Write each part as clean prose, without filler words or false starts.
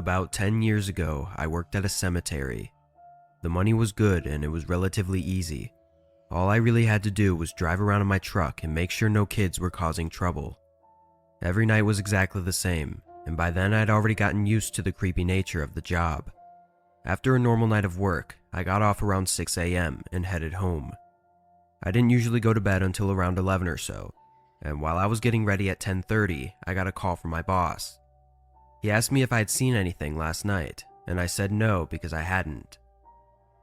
About 10 years ago, I worked at a cemetery. The money was good and it was relatively easy. All I really had to do was drive around in my truck and make sure no kids were causing trouble. Every night was exactly the same, and by then I'd already gotten used to the creepy nature of the job. After a normal night of work, I got off around 6 a.m. and headed home. I didn't usually go to bed until around 11 or so, and while I was getting ready at 10:30, I got a call from my boss. He asked me if I had seen anything last night, and I said no because I hadn't.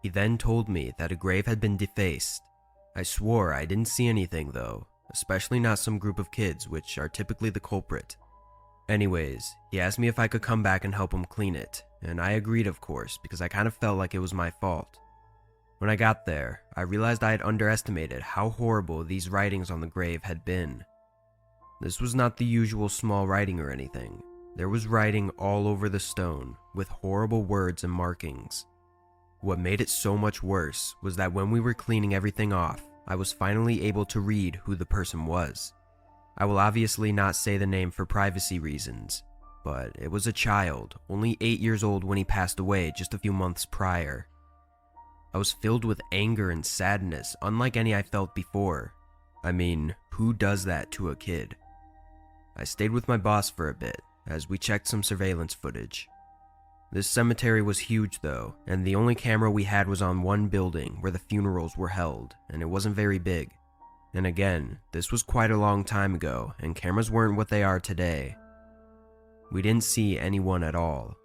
He then told me that a grave had been defaced. I swore I didn't see anything though, especially not some group of kids, which are typically the culprit. Anyways, he asked me if I could come back and help him clean it, and I agreed of course because I kind of felt like it was my fault. When I got there, I realized I had underestimated how horrible these writings on the grave had been. This was not the usual small writing or anything. There was writing all over the stone, with horrible words and markings. What made it so much worse was that when we were cleaning everything off, I was finally able to read who the person was. I will obviously not say the name for privacy reasons, but it was a child, only 8 years old when he passed away just a few months prior. I was filled with anger and sadness, unlike any I felt before. I mean, who does that to a kid? I stayed with my boss for a bit, as we checked some surveillance footage. This cemetery was huge though, and the only camera we had was on one building where the funerals were held, and it wasn't very big. And again, this was quite a long time ago, and cameras weren't what they are today. We didn't see anyone at all.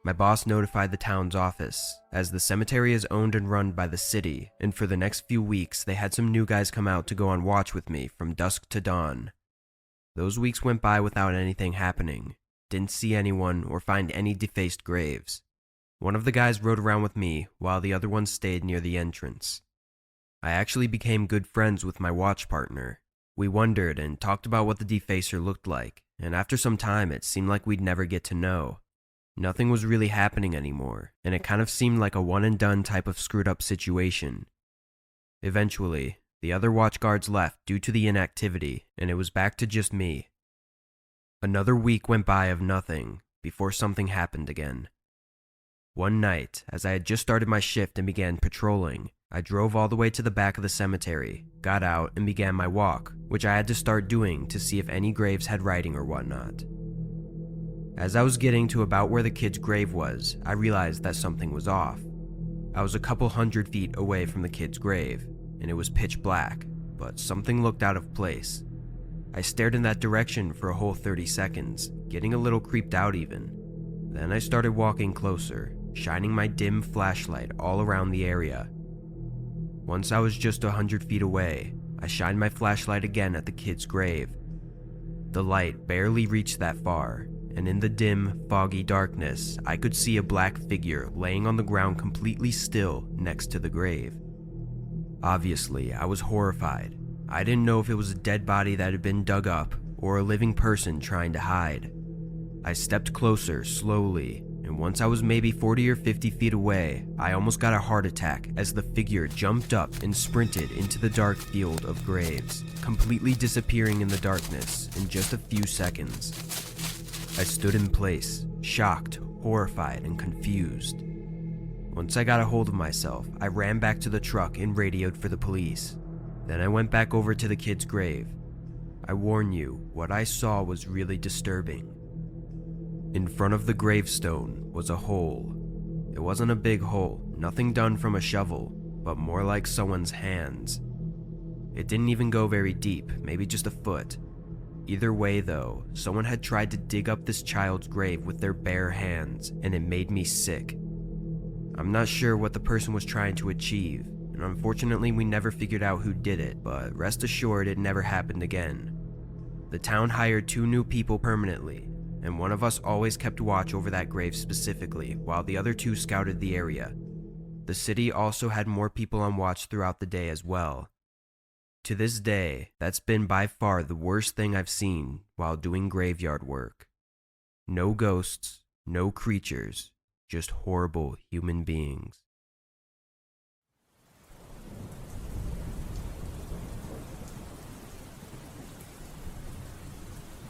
My boss notified the town's office, as the cemetery is owned and run by the city, and for the next few weeks they had some new guys come out to go on watch with me from dusk to dawn. Those weeks went by without anything happening. Didn't see anyone or find any defaced graves. One of the guys rode around with me while the other one stayed near the entrance. I actually became good friends with my watch partner. We wondered and talked about what the defacer looked like, and after some time it seemed like we'd never get to know. Nothing was really happening anymore, and it kind of seemed like a one and done type of screwed up situation. Eventually, the other watch guards left due to the inactivity, and it was back to just me. Another week went by of nothing, before something happened again. One night, as I had just started my shift and began patrolling, I drove all the way to the back of the cemetery, got out, and began my walk, which I had to start doing to see if any graves had writing or whatnot. As I was getting to about where the kid's grave was, I realized that something was off. I was a couple 100 feet away from the kid's grave, and it was pitch black, but something looked out of place. I stared in that direction for a whole 30 seconds, getting a little creeped out even. Then I started walking closer, shining my dim flashlight all around the area. Once I was just 100 feet away, I shined my flashlight again at the kid's grave. The light barely reached that far, and in the dim, foggy darkness, I could see a black figure laying on the ground completely still next to the grave. Obviously, I was horrified. I didn't know if it was a dead body that had been dug up or a living person trying to hide. I stepped closer slowly, and once I was maybe 40 or 50 feet away, I almost got a heart attack as the figure jumped up and sprinted into the dark field of graves, completely disappearing in the darkness in just a few seconds. I stood in place, shocked, horrified, and confused. Once I got a hold of myself, I ran back to the truck and radioed for the police. Then I went back over to the kid's grave. I warn you, what I saw was really disturbing. In front of the gravestone was a hole. It wasn't a big hole, nothing done from a shovel, but more like someone's hands. It didn't even go very deep, maybe just a foot. Either way though, someone had tried to dig up this child's grave with their bare hands, and it made me sick. I'm not sure what the person was trying to achieve, and unfortunately we never figured out who did it, but rest assured it never happened again. The town hired 2 new people permanently, and one of us always kept watch over that grave specifically, while the other 2 scouted the area. The city also had more people on watch throughout the day as well. To this day, that's been by far the worst thing I've seen while doing graveyard work. No ghosts, no creatures, just horrible human beings.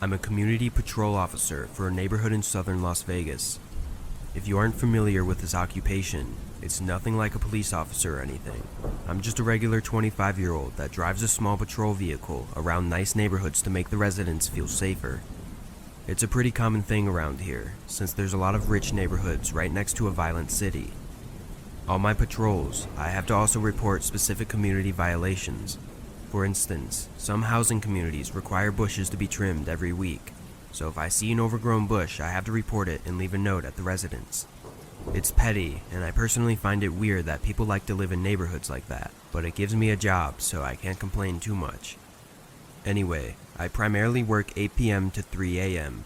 I'm a community patrol officer for a neighborhood in southern Las Vegas. If you aren't familiar with this occupation, it's nothing like a police officer or anything. I'm just a regular 25-year-old that drives a small patrol vehicle around nice neighborhoods to make the residents feel safer. It's a pretty common thing around here, since there's a lot of rich neighborhoods right next to a violent city. On my patrols, I have to also report specific community violations. For instance, some housing communities require bushes to be trimmed every week, so if I see an overgrown bush, I have to report it and leave a note at the residence. It's petty, and I personally find it weird that people like to live in neighborhoods like that, but it gives me a job, so I can't complain too much. Anyway, I primarily work 8 p.m. to 3 a.m.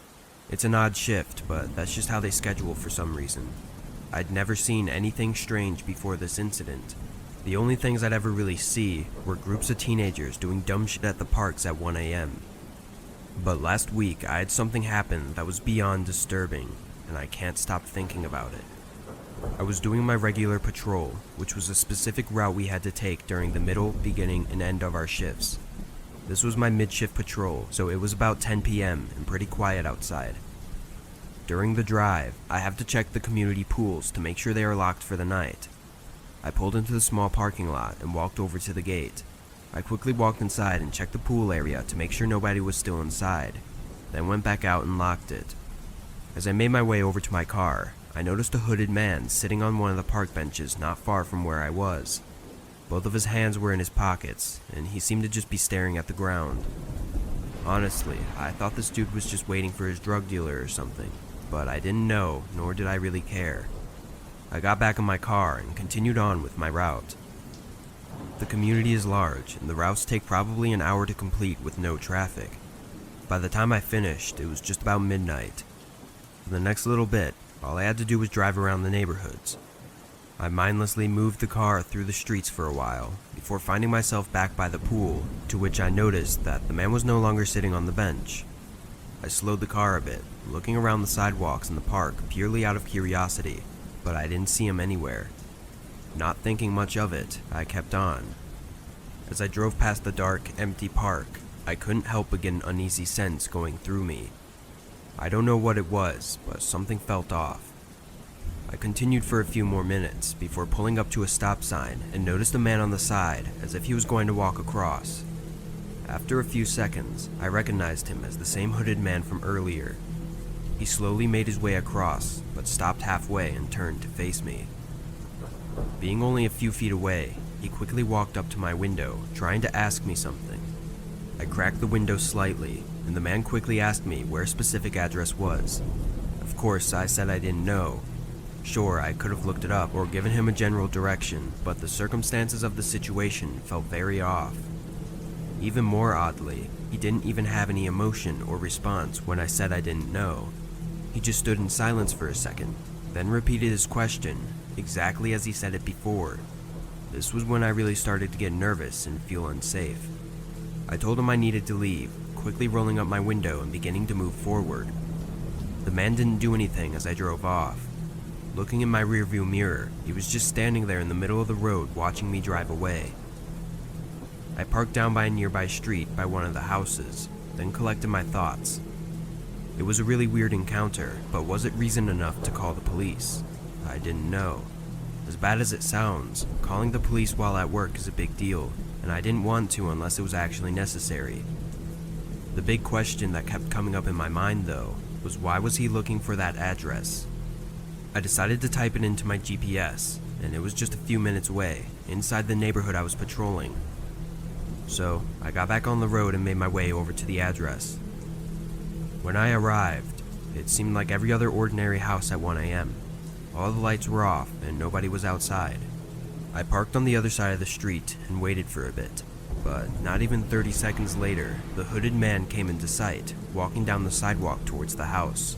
It's an odd shift, but that's just how they schedule for some reason. I'd never seen anything strange before this incident. The only things I'd ever really see were groups of teenagers doing dumb shit at the parks at 1 a.m. But last week, I had something happen that was beyond disturbing, and I can't stop thinking about it. I was doing my regular patrol, which was a specific route we had to take during the middle, beginning, and end of our shifts. This was my mid-shift patrol, so it was about 10 p.m. and pretty quiet outside. During the drive, I have to check the community pools to make sure they are locked for the night. I pulled into the small parking lot and walked over to the gate. I quickly walked inside and checked the pool area to make sure nobody was still inside, then went back out and locked it. As I made my way over to my car, I noticed a hooded man sitting on one of the park benches not far from where I was. Both of his hands were in his pockets, and he seemed to just be staring at the ground. Honestly, I thought this dude was just waiting for his drug dealer or something, but I didn't know, nor did I really care. I got back in my car and continued on with my route. The community is large, and the routes take probably an hour to complete with no traffic. By the time I finished, it was just about midnight. For the next little bit, all I had to do was drive around the neighborhoods. I mindlessly moved the car through the streets for a while, before finding myself back by the pool, to which I noticed that the man was no longer sitting on the bench. I slowed the car a bit, looking around the sidewalks in the park purely out of curiosity, but I didn't see him anywhere. Not thinking much of it, I kept on. As I drove past the dark, empty park, I couldn't help but get an uneasy sense going through me. I don't know what it was, but something felt off. I continued for a few more minutes before pulling up to a stop sign and noticed a man on the side as if he was going to walk across. After a few seconds, I recognized him as the same hooded man from earlier. He slowly made his way across, but stopped halfway and turned to face me. Being only a few feet away, he quickly walked up to my window, trying to ask me something. I cracked the window slightly, and the man quickly asked me where a specific address was. Of course, I said I didn't know. Sure, I could have looked it up or given him a general direction, but the circumstances of the situation felt very off. Even more oddly, he didn't even have any emotion or response when I said I didn't know. He just stood in silence for a second, then repeated his question, exactly as he said it before. This was when I really started to get nervous and feel unsafe. I told him I needed to leave, quickly rolling up my window and beginning to move forward. The man didn't do anything as I drove off. Looking in my rearview mirror, he was just standing there in the middle of the road watching me drive away. I parked down by a nearby street by one of the houses, then collected my thoughts. It was a really weird encounter, but was it reason enough to call the police? I didn't know. As bad as it sounds, calling the police while at work is a big deal, and I didn't want to unless it was actually necessary. The big question that kept coming up in my mind, though, was why was he looking for that address? I decided to type it into my GPS, and it was just a few minutes away, inside the neighborhood I was patrolling. So, I got back on the road and made my way over to the address. When I arrived, it seemed like every other ordinary house at 1 a.m. All the lights were off and nobody was outside. I parked on the other side of the street and waited for a bit, but not even 30 seconds later, the hooded man came into sight, walking down the sidewalk towards the house.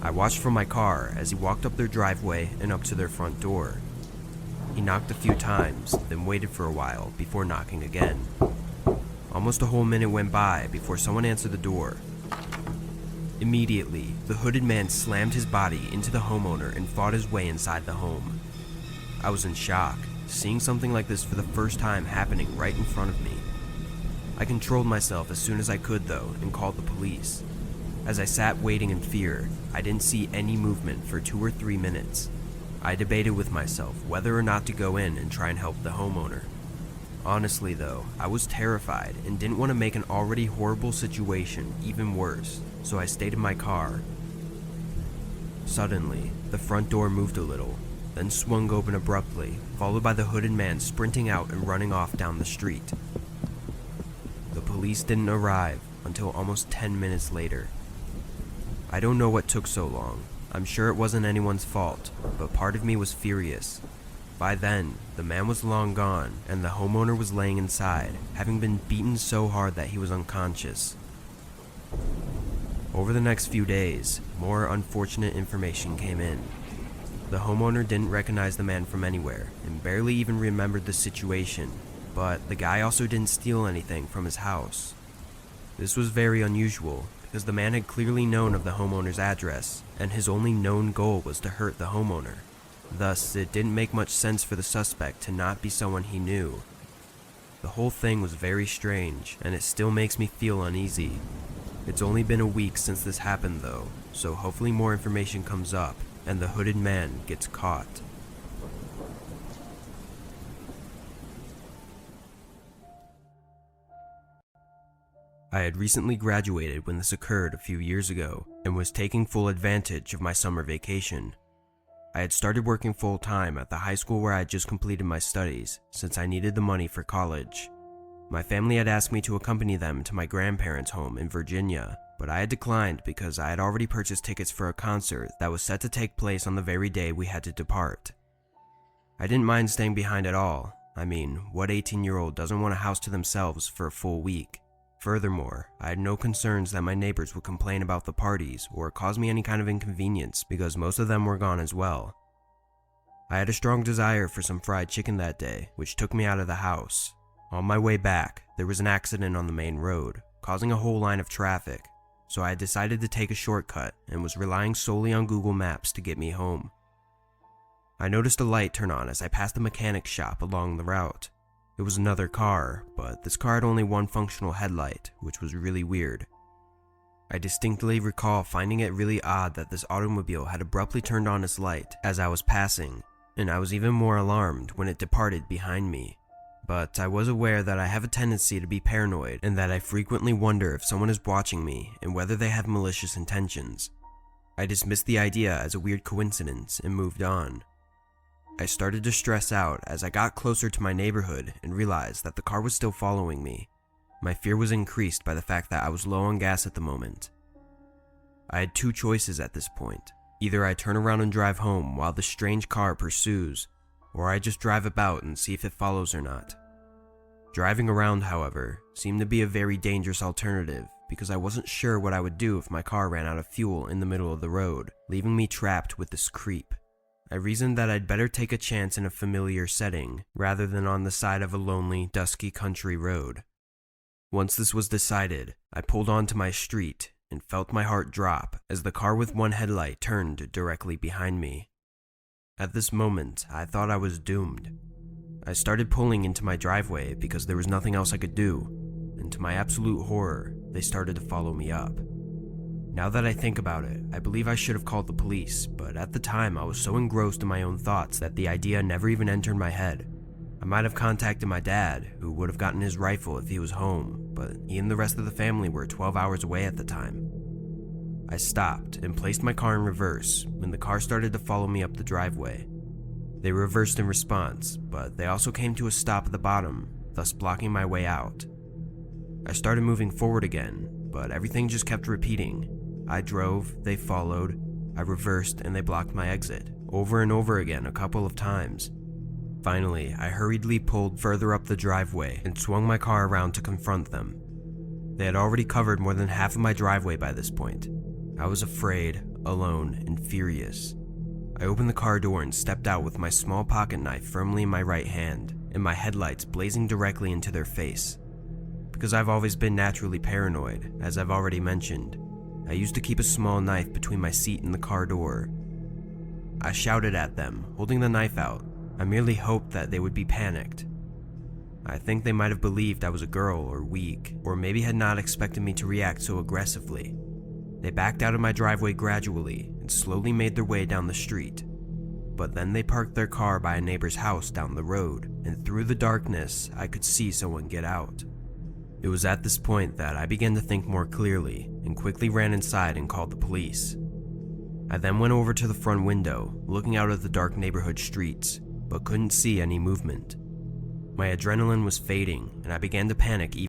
I watched from my car as he walked up their driveway and up to their front door. He knocked a few times, then waited for a while before knocking again. Almost a whole minute went by before someone answered the door. Immediately, the hooded man slammed his body into the homeowner and fought his way inside the home. I was in shock, seeing something like this for the first time happening right in front of me. I controlled myself as soon as I could though and called the police. As I sat waiting in fear, I didn't see any movement for 2 or 3 minutes. I debated with myself whether or not to go in and try and help the homeowner. Honestly though, I was terrified and didn't want to make an already horrible situation even worse, so I stayed in my car. Suddenly, the front door moved a little, then swung open abruptly, followed by the hooded man sprinting out and running off down the street. The police didn't arrive until almost 10 minutes later. I don't know what took so long. I'm sure it wasn't anyone's fault, but part of me was furious. By then, the man was long gone, and the homeowner was laying inside, having been beaten so hard that he was unconscious. Over the next few days, more unfortunate information came in. The homeowner didn't recognize the man from anywhere, and barely even remembered the situation, but the guy also didn't steal anything from his house. This was very unusual, because the man had clearly known of the homeowner's address, and his only known goal was to hurt the homeowner. Thus, it didn't make much sense for the suspect to not be someone he knew. The whole thing was very strange, and it still makes me feel uneasy. It's only been a week since this happened though, so hopefully more information comes up, and the hooded man gets caught. I had recently graduated when this occurred a few years ago, and was taking full advantage of my summer vacation. I had started working full-time at the high school where I had just completed my studies, since I needed the money for college. My family had asked me to accompany them to my grandparents' home in Virginia, but I had declined because I had already purchased tickets for a concert that was set to take place on the very day we had to depart. I didn't mind staying behind at all. I mean, what 18-year-old doesn't want a house to themselves for a full week? Furthermore, I had no concerns that my neighbors would complain about the parties or cause me any kind of inconvenience because most of them were gone as well. I had a strong desire for some fried chicken that day, which took me out of the house. On my way back, there was an accident on the main road, causing a whole line of traffic, so I decided to take a shortcut and was relying solely on Google Maps to get me home. I noticed a light turn on as I passed a mechanic shop along the route. It was another car, but this car had only one functional headlight, which was really weird. I distinctly recall finding it really odd that this automobile had abruptly turned on its light as I was passing, and I was even more alarmed when it departed behind me. But I was aware that I have a tendency to be paranoid and that I frequently wonder if someone is watching me and whether they have malicious intentions. I dismissed the idea as a weird coincidence and moved on. I started to stress out as I got closer to my neighborhood and realized that the car was still following me. My fear was increased by the fact that I was low on gas at the moment. I had two choices at this point. Either I turn around and drive home while the strange car pursues, or I just drive about and see if it follows or not. Driving around, however, seemed to be a very dangerous alternative because I wasn't sure what I would do if my car ran out of fuel in the middle of the road, leaving me trapped with this creep. I reasoned that I'd better take a chance in a familiar setting, rather than on the side of a lonely, dusky country road. Once this was decided, I pulled onto my street and felt my heart drop as the car with one headlight turned directly behind me. At this moment, I thought I was doomed. I started pulling into my driveway because there was nothing else I could do, and to my absolute horror, they started to follow me up. Now that I think about it, I believe I should have called the police, but at the time I was so engrossed in my own thoughts that the idea never even entered my head. I might have contacted my dad, who would have gotten his rifle if he was home, but he and the rest of the family were 12 hours away at the time. I stopped and placed my car in reverse when the car started to follow me up the driveway. They reversed in response, but they also came to a stop at the bottom, thus blocking my way out. I started moving forward again, but everything just kept repeating. I drove, they followed, I reversed, and they blocked my exit, over and over again a couple of times. Finally, I hurriedly pulled further up the driveway and swung my car around to confront them. They had already covered more than half of my driveway by this point. I was afraid, alone, and furious. I opened the car door and stepped out with my small pocket knife firmly in my right hand, and my headlights blazing directly into their face. Because I've always been naturally paranoid, as I've already mentioned, I used to keep a small knife between my seat and the car door. I shouted at them, holding the knife out. I merely hoped that they would be panicked. I think they might have believed I was a girl or weak, or maybe had not expected me to react so aggressively. They backed out of my driveway gradually and slowly made their way down the street. But then they parked their car by a neighbor's house down the road, and through the darkness, I could see someone get out. It was at this point that I began to think more clearly and quickly ran inside and called the police. I then went over to the front window, looking out at the dark neighborhood streets, but couldn't see any movement. My adrenaline was fading, and I began to panic even